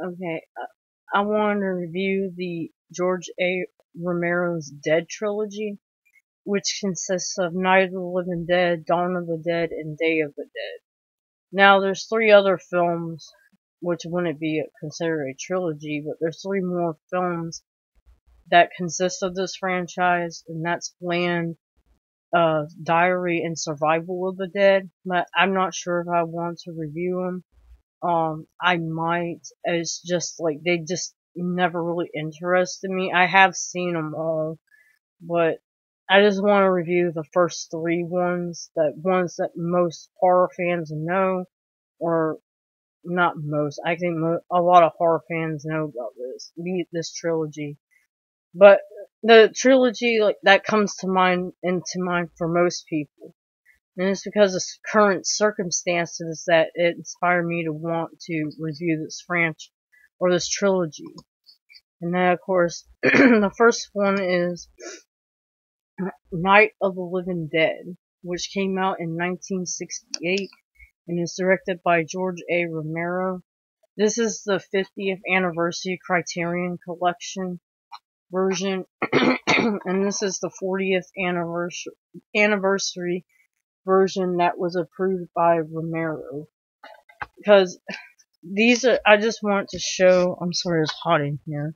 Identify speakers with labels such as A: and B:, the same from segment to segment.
A: Okay, I want to review the George A. Romero's Dead Trilogy, which consists of Night of the Living Dead, Dawn of the Dead, and Day of the Dead. Now, there's three other films, which wouldn't be considered a trilogy, but there's three more films that consist of this franchise, and that's Land, Diary, and Survival of the Dead. But I'm not sure if I want to review them. I might. It's just like they just never really interested me. I have seen them all, but I just want to review the first three ones that most horror fans know, or not most. I think a lot of horror fans know about this trilogy. But the trilogy like that comes to mind for most people. And it's because of current circumstances that it inspired me to want to review this franchise, or this trilogy. And then, of course, the first one is Night of the Living Dead, which came out in 1968 and is directed by George A. Romero. This is the 50th anniversary Criterion Collection version, and this is the 40th anniversary version that was approved by Romero. Because I just want to show, I'm sorry it's hot in here.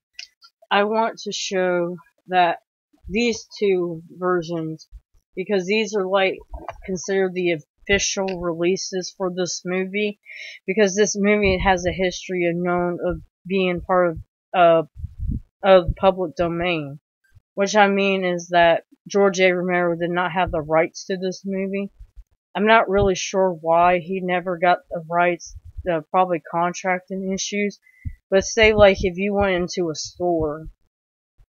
A: I want to show that these two versions, because these are like considered the official releases for this movie, because this movie has a history of being part of public domain. Which I mean is that George A. Romero did not have the rights to this movie. I'm not really sure why he never got the rights, probably contracting issues. But say like if you went into a store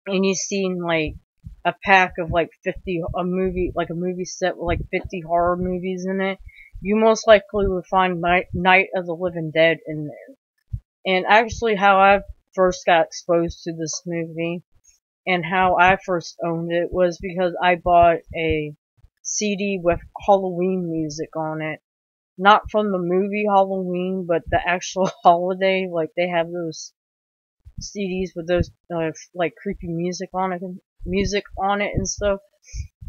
A: and you seen like a pack of like a movie set with like 50 horror movies in it, you most likely would find Night of the Living Dead in there. And actually how I first got exposed to this movie and how I first owned it was because I bought a CD with Halloween music on it. Not from the movie Halloween, but the actual holiday. Like, they have those CDs with those, like, creepy music on it and stuff.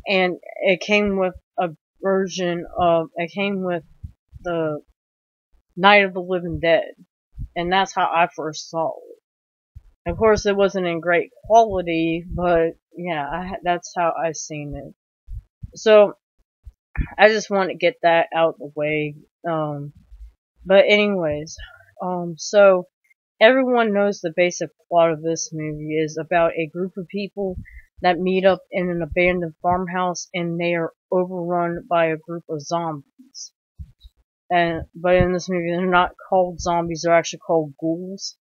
A: And it came with it came with the Night of the Living Dead. And that's how I first saw it. Of course, it wasn't in great quality, but yeah, that's how I seen it. So, I just want to get that out of the way. But anyways, so everyone knows the basic plot of this movie is about a group of people that meet up in an abandoned farmhouse and they are overrun by a group of zombies. But in this movie, they're not called zombies; they're actually called ghouls.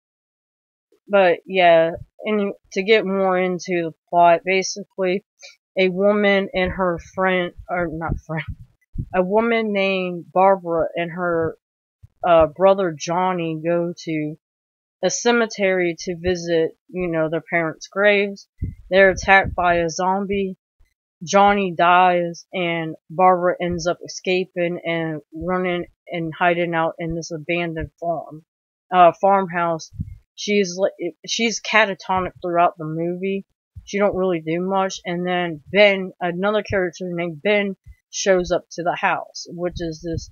A: But yeah, and to get more into the plot, basically, a woman and her friend, or not friend, a woman named Barbara and her brother Johnny go to a cemetery to visit, their parents' graves. They're attacked by a zombie. Johnny dies, and Barbara ends up escaping and running and hiding out in this abandoned farmhouse. She's catatonic throughout the movie. She don't really do much, and then Ben, another character named Ben, shows up to the house, which is this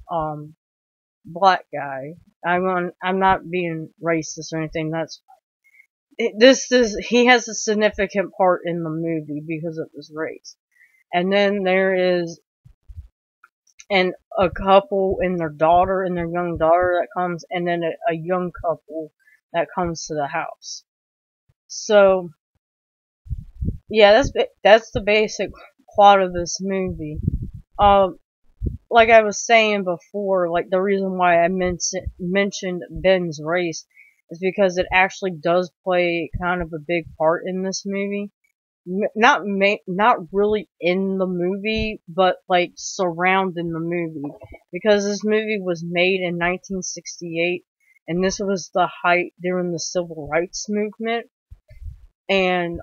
A: black guy. I'm not being racist or anything. He has a significant part in the movie because of his race. And then there is a couple and their young daughter that comes, and then a young couple that comes to the house. So yeah, that's the basic plot of this movie. Like I was saying before, like the reason why I mentioned Ben's race is because it actually does play kind of a big part in this movie. Not really in the movie, but like surrounding the movie, because this movie was made in 1968, and this was the height during the civil rights movement, and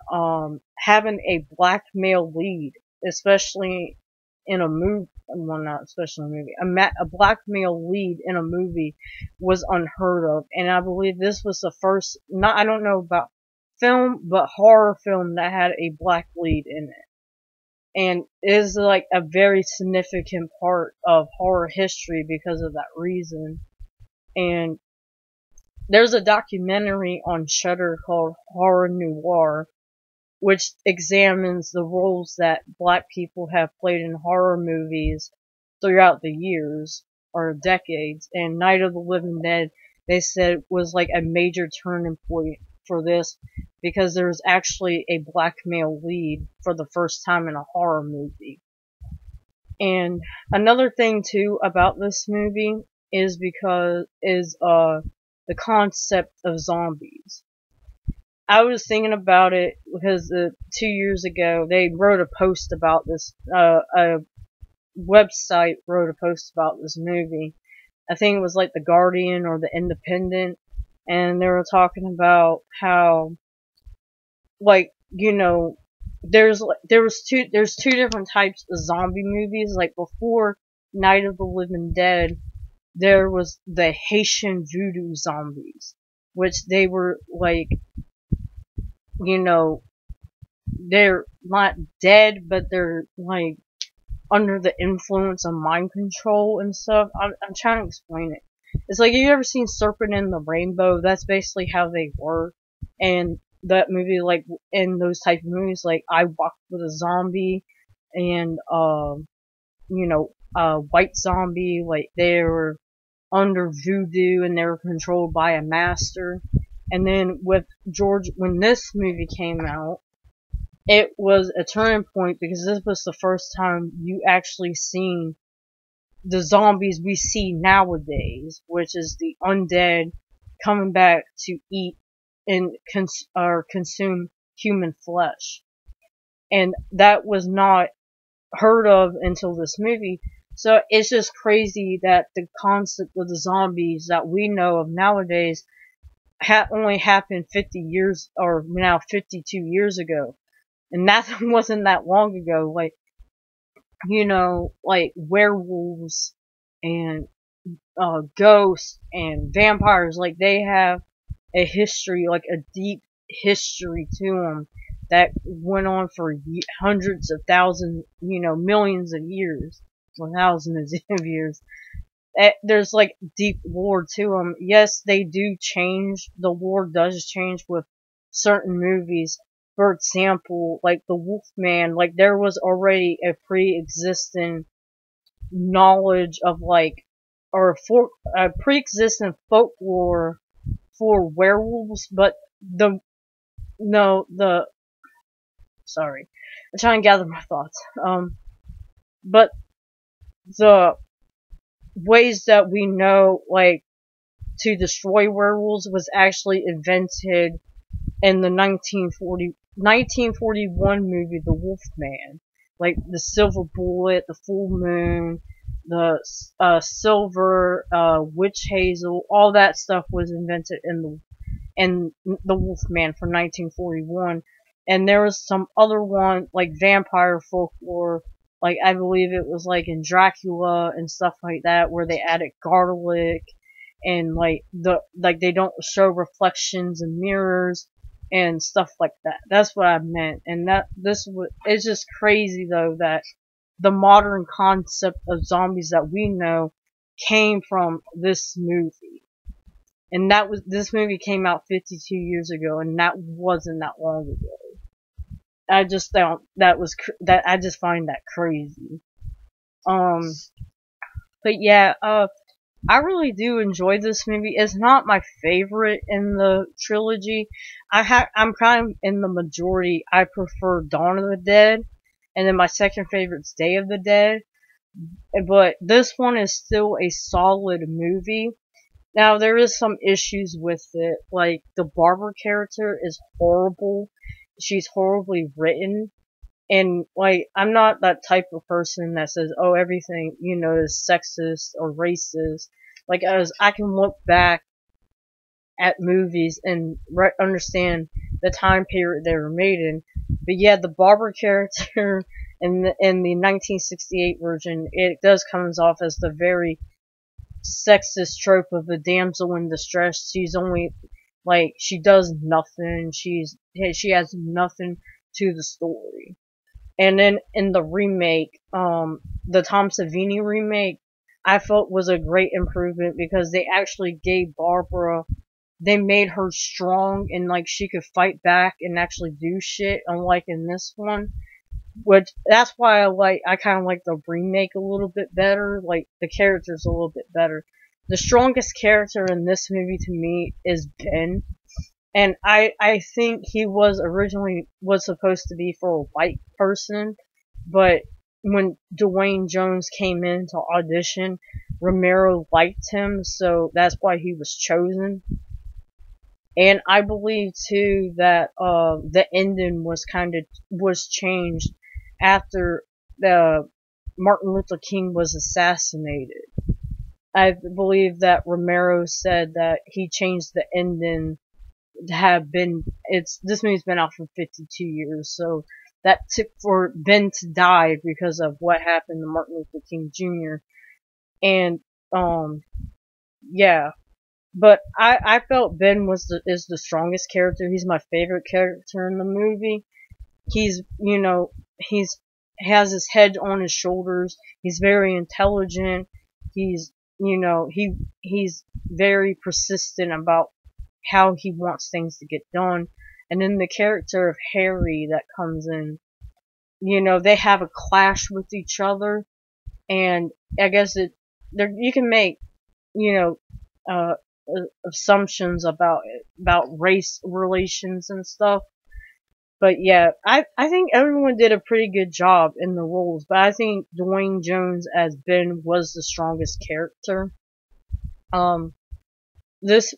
A: having a black male lead, especially in a movie, well, not especially a movie, a black male lead in a movie was unheard of, and I believe this was the first, not, I don't know about film, but horror film that had a black lead in it. And it is like a very significant part of horror history because of that reason. And there's a documentary on Shudder called Horror Noir, which examines the roles that black people have played in horror movies throughout the years or decades. And Night of the Living Dead, they said, was like a major turning point for this because there was actually a black male lead for the first time in a horror movie. And another thing too about this movie is the concept of zombies. I was thinking about it because 2 years ago they wrote a post about this. A website wrote a post about this movie. I think it was like the Guardian or the Independent, and they were talking about how, like, you know, there's two different types of zombie movies. Like before Night of the Living Dead, there was the Haitian voodoo zombies, which they were like, you know, they're not dead, but they're like under the influence of mind control and stuff. I'm trying to explain it. It's like, you ever seen Serpent in the Rainbow? That's basically how they were. And that movie, like, in those type of movies, like, I Walked with a Zombie, and, you know, White Zombie, like, they were under voodoo and they were controlled by a master. And then with when this movie came out, it was a turning point because this was the first time you actually seen the zombies we see nowadays, which is the undead coming back to eat and consume human flesh. And that was not heard of until this movie. So it's just crazy that the concept of the zombies that we know of nowadays only happened 50 years, or now 52 years ago. And that wasn't that long ago. Like, you know, like werewolves and ghosts and vampires, like, they have a history, like a deep history to them that went on for hundreds of thousands, you know, millions of years, or thousands of years. There's like deep lore to them. Yes, they do change. The lore does change with certain movies. For example, like the Wolfman, like there was already a pre-existing knowledge of like, or a pre-existing folklore for werewolves, but sorry, I'm trying to gather my thoughts. But the ways that we know, like, to destroy werewolves was actually invented in the 1941 movie, The Wolfman. Like, the silver bullet, the full moon, the silver, witch hazel, all that stuff was invented in the Wolfman from 1941. And there was some other one, like vampire folklore, like I believe it was like in Dracula and stuff like that, where they added garlic and like they don't show reflections in mirrors and stuff like that. That's what I meant. And it's just crazy though that the modern concept of zombies that we know came from this movie. And this movie came out 52 years ago, and that wasn't that long ago. I just find that crazy. But yeah, I really do enjoy this movie. It's not my favorite in the trilogy. I'm kind of in the majority. I prefer Dawn of the Dead, and then my second favorite's Day of the Dead. But this one is still a solid movie. Now, there is some issues with it, like, the Barbara character is horrible. She's horribly written, and, like, I'm not that type of person that says, oh, everything, you know, is sexist or racist. Like, as I can look back at movies and understand the time period they were made in. But yeah, the Barbara character In the 1968 version, it does comes off as the very sexist trope of the damsel in distress. She's only like she does nothing. She has nothing to the story. And then in the remake, the Tom Savini remake, I felt was a great improvement because they actually gave Barbara, they made her strong and like she could fight back and actually do shit, unlike in this one. Which that's why I kind of like the remake a little bit better. Like the character's a little bit better. The strongest character in this movie to me is Ben, and I think he was originally was supposed to be for a white person, but when Dwayne Jones came in to audition, Romero liked him, so that's why he was chosen. And I believe too that the ending was changed after the Martin Luther King was assassinated. I believe that Romero said that he changed the ending to have been this movie's been out for 52 years, so that took for Ben to die because of what happened to Martin Luther King Jr. And yeah. But I felt Ben is the strongest character. He's my favorite character in the movie. He's, he's has his head on his shoulders. He's very intelligent. He's, he's very persistent about how he wants things to get done. And then the character of Harry that comes in, they have a clash with each other. And I guess you can make, assumptions about race relations and stuff. But yeah, I think everyone did a pretty good job in the roles, but I think Dwayne Jones as Ben was the strongest character. This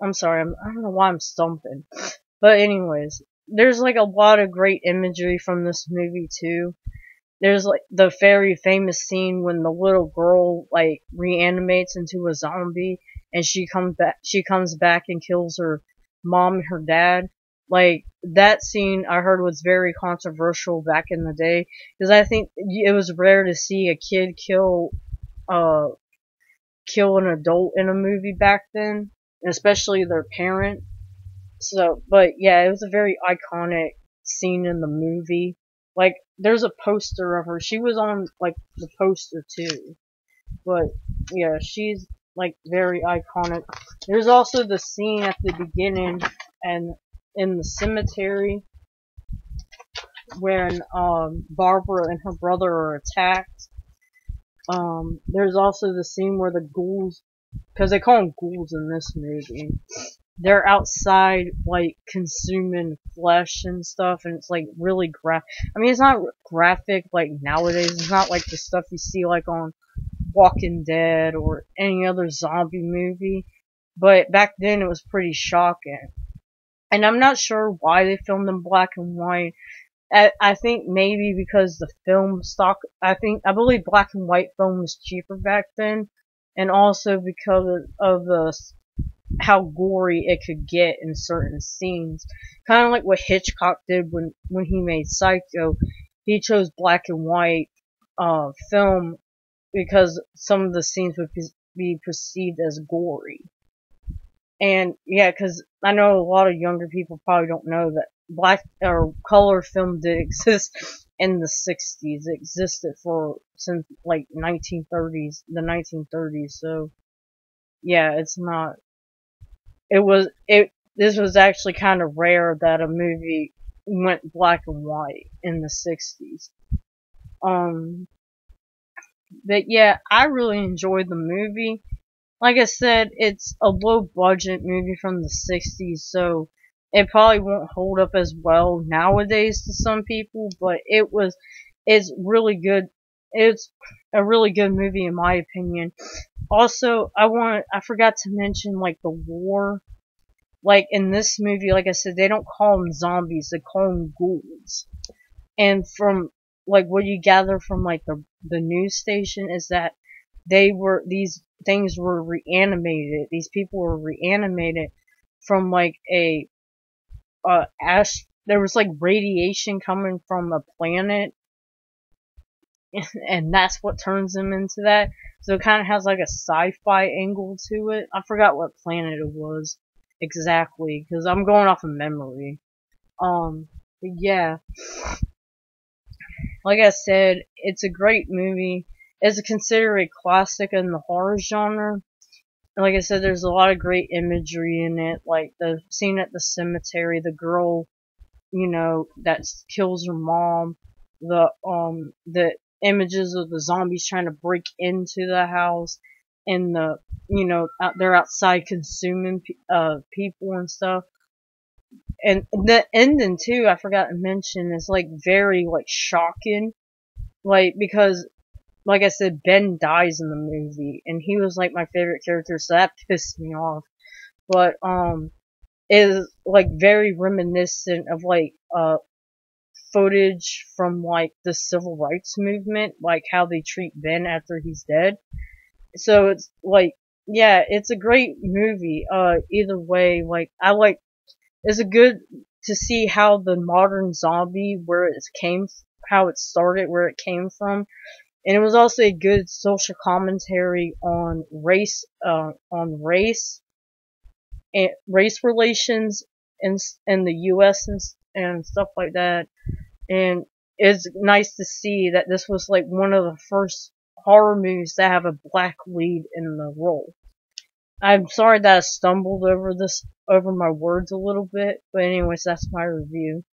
A: I'm sorry, I don't know why I'm stumping. But anyways, there's like a lot of great imagery from this movie too. There's like the very famous scene when the little girl like reanimates into a zombie and she comes back and kills her mom and her dad. Like that scene I heard was very controversial back in the day because I think it was rare to see a kid kill an adult in a movie back then, especially their parent. So, but yeah, it was a very iconic scene in the movie. Like, there's a poster of her. She was on, like, the poster, too. But, yeah, she's, like, very iconic. There's also the scene at the beginning and in the cemetery when, Barbara and her brother are attacked. There's also the scene where the ghouls, because they call them ghouls in this movie, they're outside, like, consuming flesh and stuff, and it's, like, really I mean, it's not graphic, like, nowadays. It's not like the stuff you see, like, on Walking Dead or any other zombie movie. But back then, it was pretty shocking. And I'm not sure why they filmed in black and white. I think maybe because the film stock, I believe black and white film was cheaper back then. And also because of how gory it could get in certain scenes. Kind of like what Hitchcock did when he made Psycho. He chose black and white film because some of the scenes would be perceived as gory. And yeah, because I know a lot of younger people probably don't know that black or color film did exist in the 60s. It existed since like the 1930s. So yeah, it's not. This was actually kind of rare that a movie went black and white in the 60s. But yeah, I really enjoyed the movie. Like I said, it's a low budget movie from the 60s, so it probably won't hold up as well nowadays to some people, but it's really good. It's a really good movie in my opinion. Also, I forgot to mention, like, the war. Like, in this movie, like I said, they don't call them zombies, they call them ghouls. And from, like, what you gather from, like, the news station is that these things were reanimated, these people were reanimated from, like, there was like radiation coming from a planet, and that's what turns him into that. So it kind of has like a sci-fi angle to it. I forgot what planet it was exactly, because I'm going off of memory. But yeah, like I said, it's a great movie. It's considered a classic in the horror genre. Like I said, there's a lot of great imagery in it, like the scene at the cemetery, the girl, that kills her mom, the images of the zombies trying to break into the house, and they're outside consuming people and stuff. And the ending too, I forgot to mention, is like very like shocking, like because like I said, Ben dies in the movie, and he was like my favorite character, so that pissed me off. But it is like very reminiscent of like footage from like the civil rights movement, like how they treat Ben after he's dead. So it's like, yeah, it's a great movie. Either way, like it's a good to see how the modern zombie, how it started, where it came from. And it was also a good social commentary on race and race relations in the U.S. and stuff like that. And it's nice to see that this was like one of the first horror movies to have a black lead in the role. I'm sorry that I stumbled over my words a little bit, but anyways, that's my review.